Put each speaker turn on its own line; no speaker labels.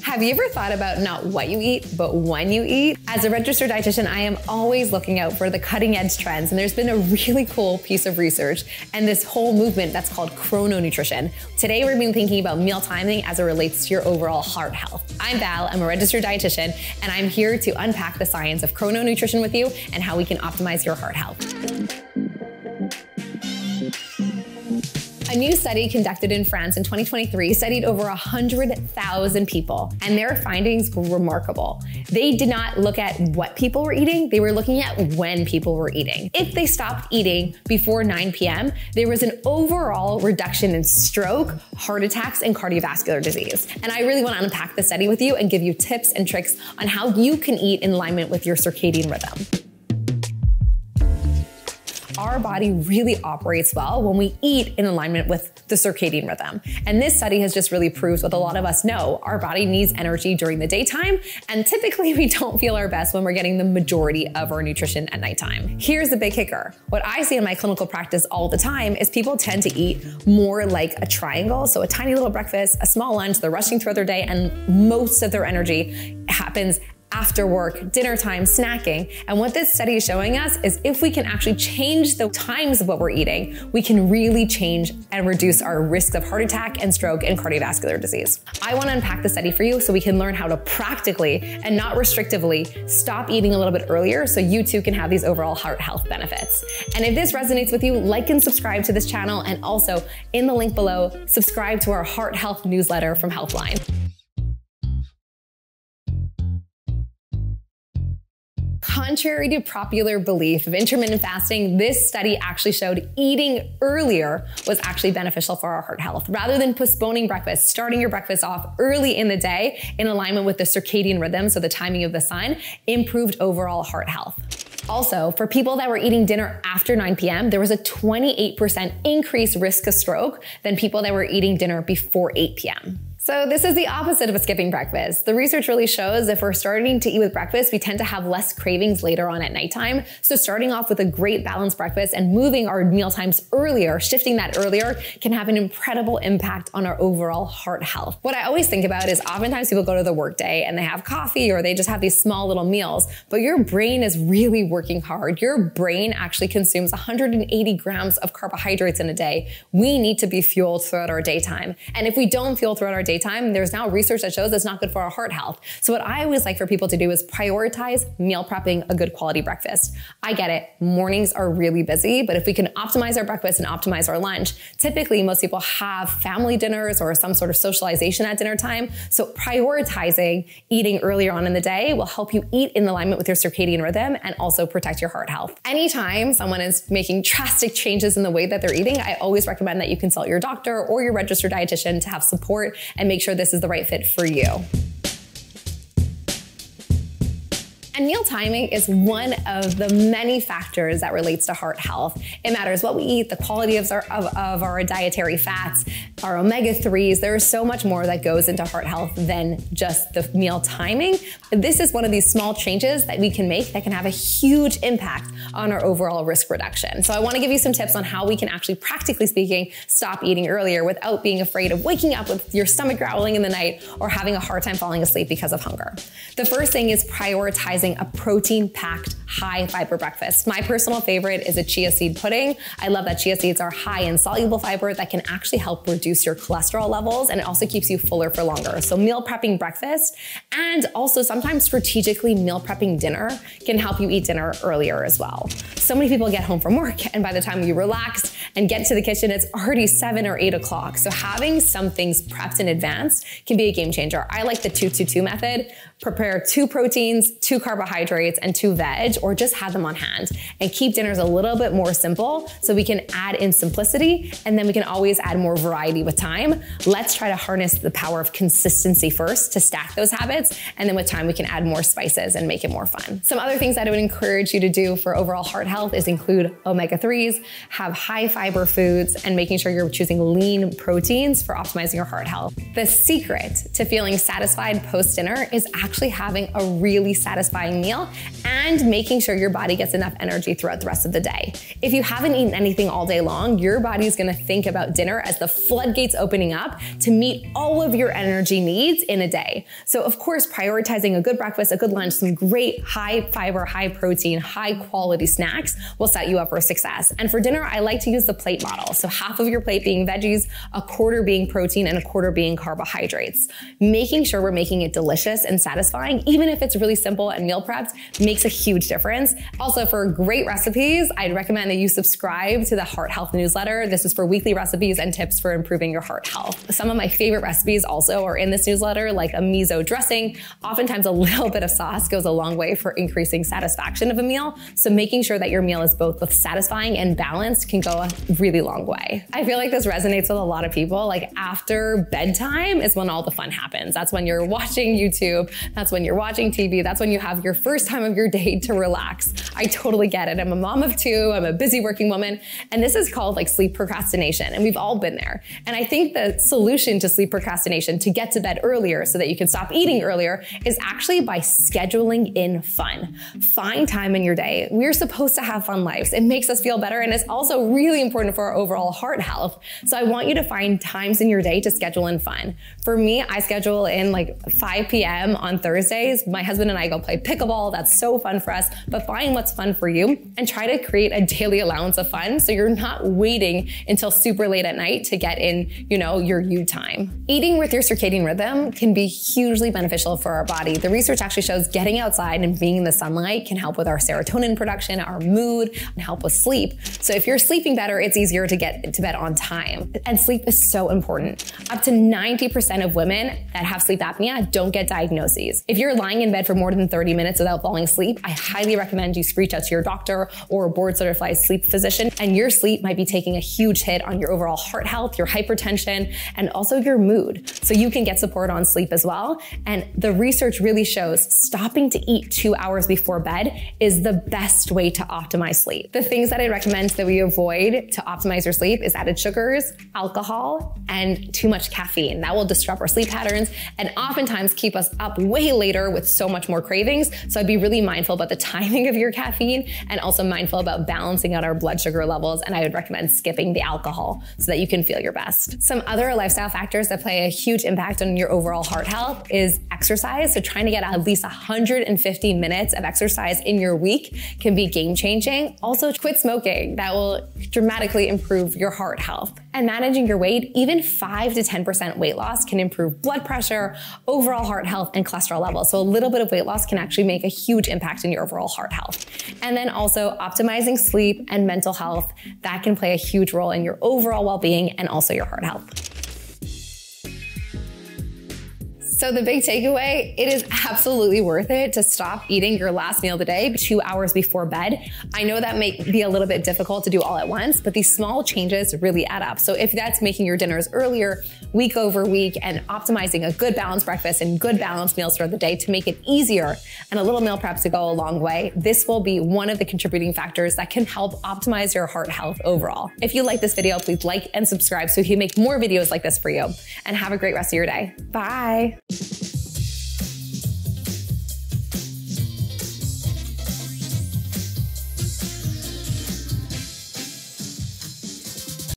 Have you ever thought about not what you eat, but when you eat? As a registered dietitian, I am always looking out for the cutting edge trends, and there's been a really cool piece of research and this whole movement that's called Chrono nutrition. Today, we're going to be thinking about meal timing as it relates to your overall heart health. I'm Val, I'm a registered dietitian, and I'm here to unpack the science of Chrono nutrition with you and how we can optimize your heart health. A new study conducted in France in 2023 studied over 100,000 people, and their findings were remarkable. They did not look at what people were eating, they were looking at when people were eating. If they stopped eating before 9 p.m., there was an overall reduction in stroke, heart attacks, and cardiovascular disease. And I really want to unpack the study with you and give you tips and tricks on how you can eat in alignment with your circadian rhythm. Our body really operates well when we eat in alignment with the circadian rhythm. And this study has just really proved what a lot of us know. Our body needs energy during the daytime, and typically we don't feel our best when we're getting the majority of our nutrition at nighttime. Here's the big kicker. What I see in my clinical practice all the time is people tend to eat more like a triangle. So a tiny little breakfast, a small lunch, they're rushing throughout their day, and most of their energy happens after work, dinner time, snacking. And what this study is showing us is if we can actually change the times of what we're eating, we can really change and reduce our risk of heart attack and stroke and cardiovascular disease. I want to unpack the study for you so we can learn how to practically and not restrictively stop eating a little bit earlier so you too can have these overall heart health benefits. And if this resonates with you, like and subscribe to this channel, and also in the link below, subscribe to our heart health newsletter from Healthline. Contrary to popular belief of intermittent fasting, this study actually showed eating earlier was actually beneficial for our heart health. Rather than postponing breakfast, starting your breakfast off early in the day in alignment with the circadian rhythm, so the timing of the sun, improved overall heart health. Also, for people that were eating dinner after 9 p.m., there was a 28% increased risk of stroke than people that were eating dinner before 8 p.m. So this is the opposite of a skipping breakfast. The research really shows if we're starting to eat with breakfast, we tend to have less cravings later on at nighttime. So starting off with a great balanced breakfast and moving our meal times earlier, shifting that earlier, can have an incredible impact on our overall heart health. What I always think about is oftentimes people go to the workday and they have coffee or they just have these small little meals, but your brain is really working hard. Your brain actually consumes 180 grams of carbohydrates in a day. We need to be fueled throughout our daytime. And if we don't fuel throughout our daytime, there's now research that shows it's not good for our heart health. So what I always like for people to do is prioritize meal prepping a good quality breakfast. I get it, mornings are really busy, but if we can optimize our breakfast and optimize our lunch, typically most people have family dinners or some sort of socialization at dinner time. So prioritizing eating earlier on in the day will help you eat in alignment with your circadian rhythm and also protect your heart health. Anytime someone is making drastic changes in the way that they're eating, I always recommend that you consult your doctor or your registered dietitian to have support and make sure this is the right fit for you. And meal timing is one of the many factors that relates to heart health. It matters what we eat, the quality of our dietary fats, our omega-3s. There is so much more that goes into heart health than just the meal timing. This is one of these small changes that we can make that can have a huge impact on our overall risk reduction. So I want to give you some tips on how we can actually, practically speaking, stop eating earlier without being afraid of waking up with your stomach growling in the night or having a hard time falling asleep because of hunger. The first thing is prioritizing a protein-packed, high-fiber breakfast. My personal favorite is a chia seed pudding. I love that chia seeds are high in soluble fiber that can actually help reduce your cholesterol levels, and it also keeps you fuller for longer. So meal prepping breakfast, and also sometimes strategically meal prepping dinner, can help you eat dinner earlier as well. So many people get home from work, and by the time you relax and get to the kitchen, it's already 7 or 8 o'clock. So having some things prepped in advance can be a game changer. I like the 2-2-2 method. Prepare 2 proteins, 2 carbohydrates, and 2 veg, or just have them on hand. And keep dinners a little bit more simple so we can add in simplicity, and then we can always add more variety with time. Let's try to harness the power of consistency first to stack those habits, and then with time we can add more spices and make it more fun. Some other things that I would encourage you to do for overall heart health is include omega-3s, have high fiber foods, and making sure you're choosing lean proteins for optimizing your heart health. The secret to feeling satisfied post-dinner is actually having a really satisfying satisfying meal, and making sure your body gets enough energy throughout the rest of the day. If you haven't eaten anything all day long, your body's gonna think about dinner as the floodgates opening up to meet all of your energy needs in a day. So of course, prioritizing a good breakfast, a good lunch, some great high fiber, high protein, high quality snacks will set you up for success. And for dinner, I like to use the plate model. So half of your plate being veggies, a quarter being protein, and a quarter being carbohydrates. Making sure we're making it delicious and satisfying, even if it's really simple and meal prepped, makes a huge difference. Also, for great recipes, I'd recommend that you subscribe to the Heart Health newsletter. This is for weekly recipes and tips for improving your heart health. Some of my favorite recipes also are in this newsletter, like a miso dressing. Oftentimes a little bit of sauce goes a long way for increasing satisfaction of a meal. So making sure that your meal is both satisfying and balanced can go a really long way. I feel like this resonates with a lot of people. Like after bedtime is when all the fun happens. That's when you're watching YouTube. That's when you're watching TV. That's when you have your first time of your day to relax. I totally get it. I'm a mom of two. I'm a busy working woman. And this is called like sleep procrastination. And we've all been there. And I think the solution to sleep procrastination, to get to bed earlier so that you can stop eating earlier, is actually by scheduling in fun. Find time in your day. We're supposed to have fun lives. It makes us feel better. And it's also really important for our overall heart health. So I want you to find times in your day to schedule in fun. For me, I schedule in like 5 p.m. on Thursdays. My husband and I go play pickleball. That's so fun for us. But find what's fun for you and try to create a daily allowance of fun so you're not waiting until super late at night to get in, your you time. Eating with your circadian rhythm can be hugely beneficial for our body. The research actually shows getting outside and being in the sunlight can help with our serotonin production, our mood, and help with sleep. So if you're sleeping better, it's easier to get to bed on time. And sleep is so important. Up to 90% of women that have sleep apnea don't get diagnoses. If you're lying in bed for more than 30 minutes without falling asleep, I highly recommend you reach out to your doctor or a board-certified sleep physician, and your sleep might be taking a huge hit on your overall heart health, your hypertension, and also your mood. So you can get support on sleep as well. And the research really shows stopping to eat 2 hours before bed is the best way to optimize sleep. The things that I recommend that we avoid to optimize your sleep is added sugars, alcohol, and too much caffeine. That will disrupt our sleep patterns and oftentimes keep us up way later with so much more cravings. So I'd be really mindful about the timing of your caffeine and also mindful about balancing out our blood sugar levels. And I would recommend skipping the alcohol so that you can feel your best. Some other lifestyle factors that play a huge impact on your overall heart health is exercise. So trying to get at least 150 minutes of exercise in your week can be game changing. Also, quit smoking. That will dramatically improve your heart health. And managing your weight, even 5 to 10% weight loss can improve blood pressure, overall heart health, and cholesterol levels. So a little bit of weight loss can actually make a huge impact in your overall heart health. And then also optimizing sleep and mental health, that can play a huge role in your overall well-being and also your heart health. So the big takeaway, it is absolutely worth it to stop eating your last meal of the day 2 hours before bed. I know that may be a little bit difficult to do all at once, but these small changes really add up. So if that's making your dinners earlier, week over week, and optimizing a good balanced breakfast and good balanced meals throughout the day to make it easier and a little meal prep to go a long way, this will be one of the contributing factors that can help optimize your heart health overall. If you like this video, please like and subscribe so we can make more videos like this for you. And have a great rest of your day. Bye.